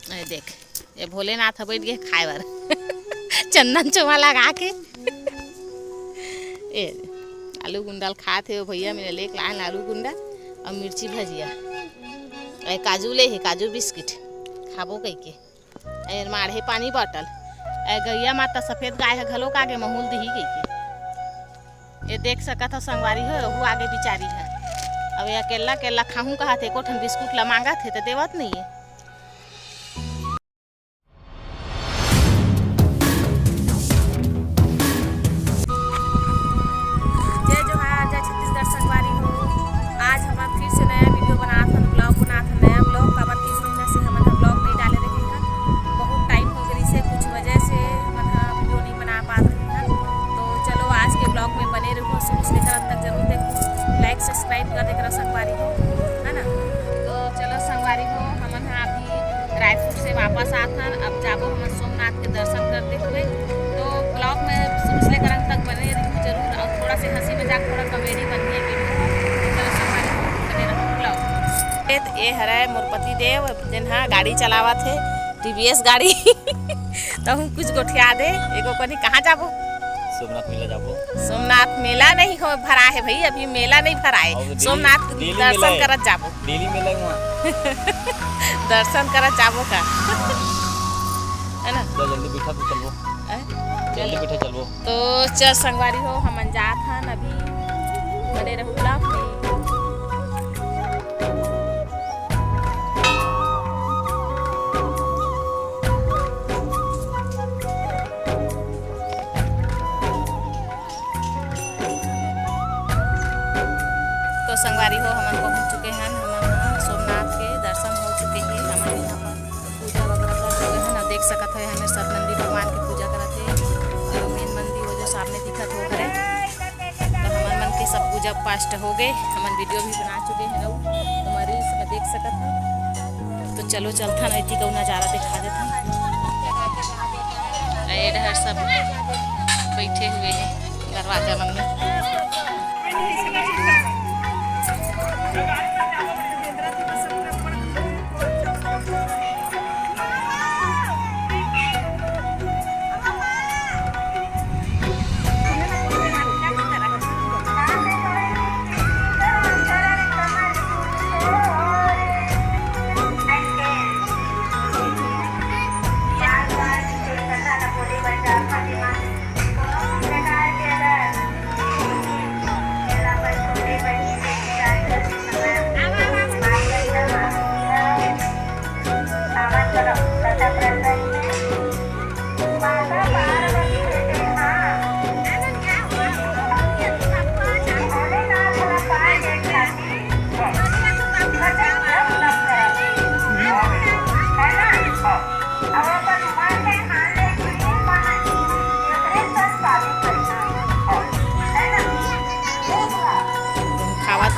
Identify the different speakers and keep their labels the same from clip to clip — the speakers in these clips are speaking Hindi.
Speaker 1: देख ये भोलेनाथ बैठ गए खाए बार चंदन चुमा लगा के ए आलू गुंडा खाते हो भैया मेरे लेके लाए आलू गुंडा और मिर्ची भजिया काजू ले है काजू बिस्किट खाबो कह के माढ़े पानी बॉटल गैया माता सफ़ेद गाय है घलो का आगे महूल दही कह के ये देख सकत हो संगवारी हो वो आगे बिचारी है अब ये अकेला अकेला खाऊं कहा थे कोठन बिस्कुट ला मांगा थे तो देवत नहीं है। जय जोहार जय छत्तीसगढ़ संगवारी हो। आज हम फिर से नया वीडियो बना था ब्लॉग बना था नया ब्लॉग का 3 महीना से हम ब्लॉग नहीं डाले रहे हैं। बहुत टाइम हो गई से कुछ वजह से मन वीडियो नहीं बना पा रहे हैं। तो चलो आज के ब्लॉग में बने रहो शुरू से लेकर अंत तक जरूर देखो लाइक सब्सक्राइब कर देकर संगवारी हो है ना। तो चलो संगवारी हो हम अभी रायपुर से वापस आते अब जाबो हम सोमनाथ के दर्शन करते हुए। तो ब्लॉग में शुरू से लेकर अंत तक बने रहो जरूर और थोड़ा सी हंसी मजाक थोड़ा कॉमेडी बनने के चलो संगवारी हो बने रहो ब्लॉग। ये हरे मोरपति देव जिन्हा गाड़ी चलावा थे टीवीएस गाड़ी तो हम कुछ गोठिया दे एगो कनी कहाँ जाबो
Speaker 2: सोमनाथ मेला जाबो।
Speaker 1: सोमनाथ मेला नहीं हो भरा है भाई अभी मेला नहीं भरा है सोमनाथ दर्शन करत जाबो
Speaker 2: डेली मेला है वहाँ
Speaker 1: दर्शन करत जाबो का है ना।
Speaker 2: जल्दी बैठा तो चलबो जल्दी बैठा चलबो।
Speaker 1: तो चल संगवारी हो हम जात हन अभी बने रहू ब्लॉग में। संगवारी हो हम पहुँच चुके हैं हम सोमनाथ के दर्शन हो चुके हैं हमारे यहाँ पर पूजा वगैरह कर चुके हैं ना देख सकत है हमें सब नंदी भगवान की पूजा करते हैं और मेन मंदिर वो जो सामने दिखत हो करे तो हमारे मन के सब पूजा पास्ट हो गए हम वीडियो भी बना चुके हैं हमारे इसमें देख सकत है। तो चलो चलता ना इतनी का नज़ारा दिखा देता इधर सब बैठे हुए हैं दरवाजा मन में।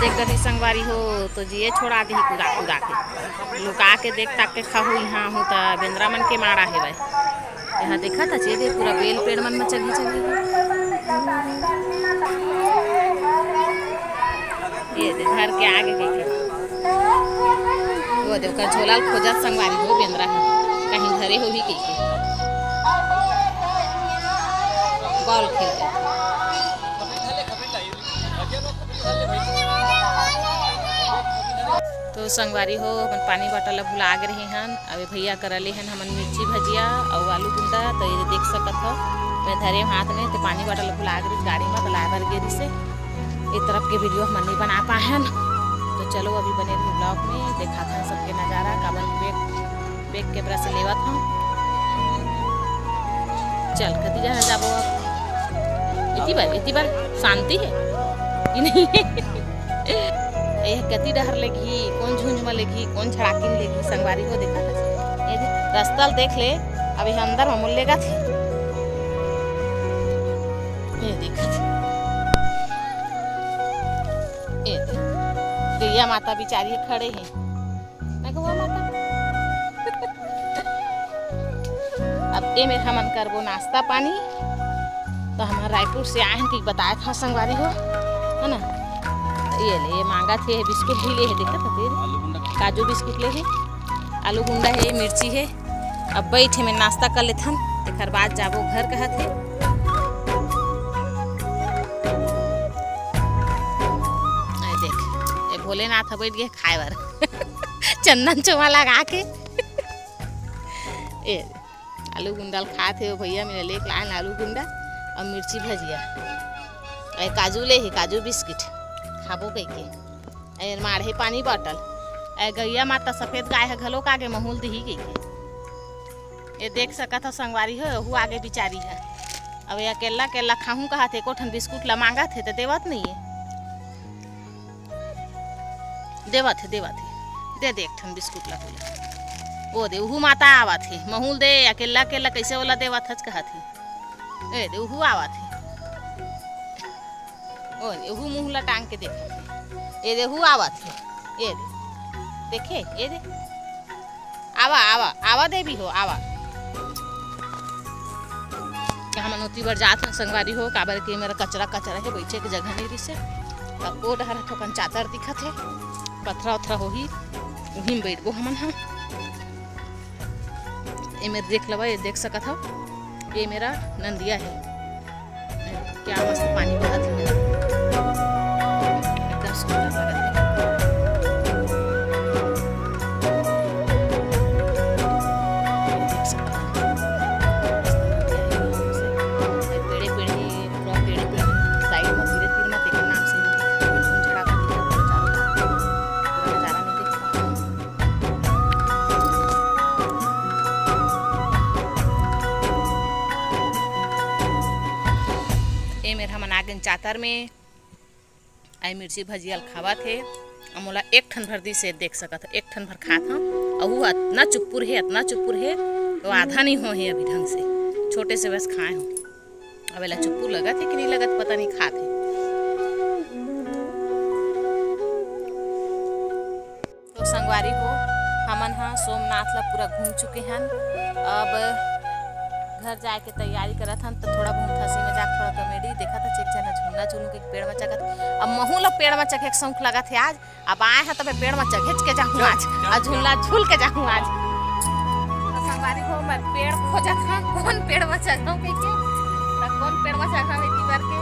Speaker 1: देख कर संगवारी हो तो जिए छोड़ा दी कूदा कूदा के लुका के देख ताक के खाहू यहाँ हूँ तो बेंद्रा मन के मारा है भाई यहाँ देखा था चेदे पूरा बेल पेड़ मन में चढ़ी चढ़ी ये घर के आगे देखे वो देखकर झोला खोजत संगवारी हो बेंद्रा है कहीं घरे हो भी कहीं बॉल खेलते तो संगवारी हो हम पानी बॉटल भुला गए हैं अभी भैया करले हैं हमन मिर्ची भजिया और आलू गुंडा तो ये देख सकत हो मैं धरे हाथ में तो पानी बॉटल भुला गई गाड़ी में तो लाए बर गिरी से इस तरफ के वीडियो हम नहीं बना पाए हैं। तो चलो अभी बने ब्लॉग में देखा था सबके नज़ारा काबर बैग के ब्रश लेवत हूँ चल कती जहाँ जाबो अब इतनी बार शांति है कि नहीं है कति डहर लेगी कौन झुंझ में लेगी कौन छड़ाकी में लेगी संगवारी को देखा था ये रास्ता देख ले अभी हम अंदर में लेगा थे ये देखा ये गैया माता बिचारी खड़े हैं मैं कहूँ माता अब ये मेरे हमन करबो नाश्ता पानी तो हमारे रायपुर से आए हैं कि बताया था संगवारी हो है ना। ये मांगा थे बिस्कुट भी ले है देखा था फिर काजू बिस्कुट ले है आलू गुंडा है मिर्ची है अब बैठे में नाश्ता कर लेथन तेखर बाद जाबो घर कहत है। देख ये भोलेनाथ बैठ गए खाए बर चंदन चुमा लगा के ए आलू गुंडा खाते हो भैया मेरे लेके लाए आलू गुंडा और मिर्ची भजिया और काजू ले ही काजू बिस्किट खाबो कह के माढ़े पानी बॉटल गैया माता सफेद गाय है घलो का आगे महूल दी गई के ये देख सकत हो संगवारी हो वो आगे बिचारी है। अब ये अकेला अकेला खाऊं कहा थे कोठन बिस्कुट ला मांगा थे तो देवत नहीं है देवत है दे दे एक ठन बिस्कुट ला बोले वो दे उहू माता आवा थी महूल दे अकेला अकेला कैसे वाला देवा थच कहा थी ए दे उहू आवा थी ओ उहू मुंह ला टांग के देखे ये दे उहू आवा थी ये दे देखे ये दे आवा आवा आवा दे भी हो आवा हम नोती बर जात हन संगवारी हो काबर के मेरा कचरा कचरा है बैठे के जगह नहीं रिसे तब ओ डहर ठोकन चादर दिखत है पथरा उथरा होही वहीं बैठ गो हमन हम ये मेरे देख लवा ये देख सकत हो ये मेरा नंदिया है क्या मस्त पानी बहत है मेरा एकदम सुंदर लगत है। मेरा मन आगन चातर में आई मिर्ची भजियल खावा थे मोला एक ठन भर दी से देख सकत एक ठन भर खात हूँ और इतना चुप्पुर है तो आधा नहीं हो है अभी ढंग से छोटे से बस खाए हूँ अब एला चुप्पुर लगत है कि नहीं लगत पता नहीं खाते तो संगवारी हो हमन हाँ सोमनाथ ला पूरा घूम चुके हैं। अब घर जाए के तैयारी करत हन तो थोड़ा बहुत हंसी मजाक थोड़ा कॉमेडी देखा था चिक जना झूलना झूलू के पेड़ में चगत अब महू ला पेड़ में चघे के शौक लगा थे आज अब आए हैं तब पेड़ में चघेच के जाऊँ आज और झूलना झूल के जाऊँ आज संगवारी हो मैं पेड़ खोजत हूँ कौन पेड़ में चढ़ाऊँ कह के कौन पेड़ में चढ़ा बेटी बार के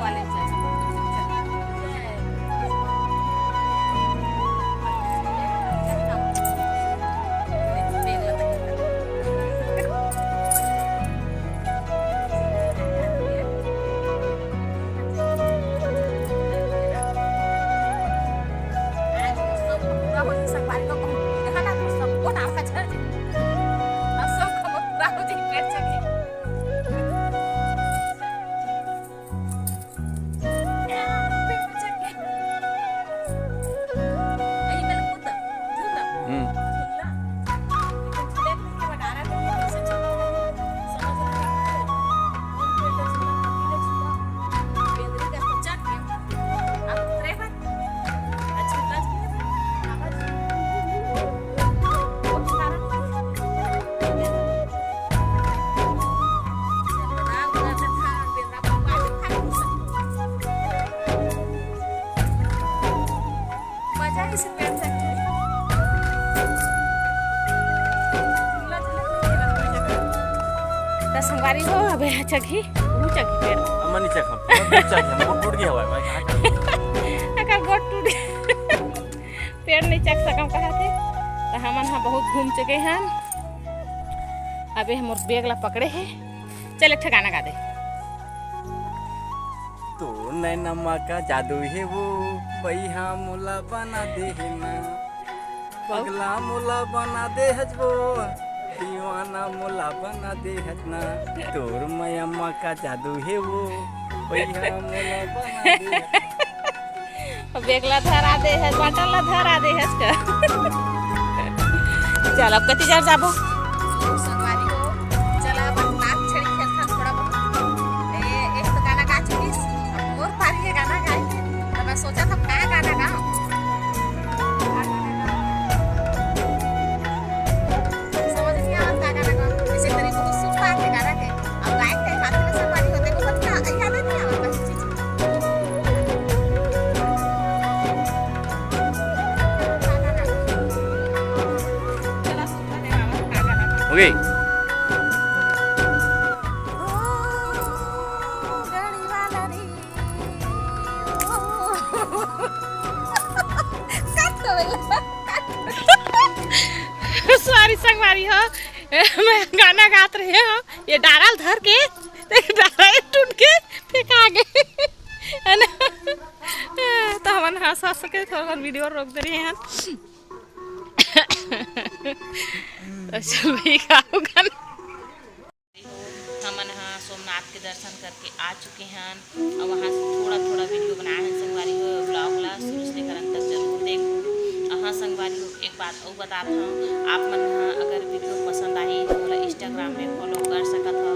Speaker 1: वाले संगवारी हो अबे चखी वो चखी पेड़
Speaker 2: अमन चख हम टूट गया हुआ है
Speaker 1: अगर गोट टूट पेड़ नहीं चख सकम कहा थे तो हमन हाँ बहुत घूम चुके हैं। अबे हम बैग ला पकड़े हैं चल एक ठिकाना गा दे
Speaker 2: तो नैनमा का जादू है वो भैया मुला बना दे है ना पगला मुला बना दे हजबो दीवाना मुला बना दे हजना तोर मैम्मा का जादू है वो भैया मुला बना दे
Speaker 1: बेगला धरा दे है बाटल ला धरा दे है चल अब कति जार जाबो संगवारी को चल अब नाक छड़ी खेलता थोड़ा बहुत एक तो गाना गा चुकीस अब मोर पारी के गाना गाए तो मैं सोचा था क्या गाना गाऊं
Speaker 2: हो गई।
Speaker 1: गाड़ी वाला रे सॉरी संगवारी हो, मैं गाना गात रही हूँ, ये डारल धर के डारा टूट के फेंका गए है ना। तो हम हंस हंस के थोड़ा वीडियो रोक दे रहे हैं। तो चल भाई खाओ गाना। हम यहाँ सोमनाथ के दर्शन करके आ चुके हैं और वहाँ से थोड़ा थोड़ा वीडियो बनाए हैं संगवारी हो। ब्लॉग ला शुरू से लेकर अंत तक जरूर देखो। हाँ संगवारी हो, एक बात और बताता हूँ, आप मन हाँ अगर वीडियो पसंद आई तो मोला इंस्टाग्राम में फॉलो कर सकत हो।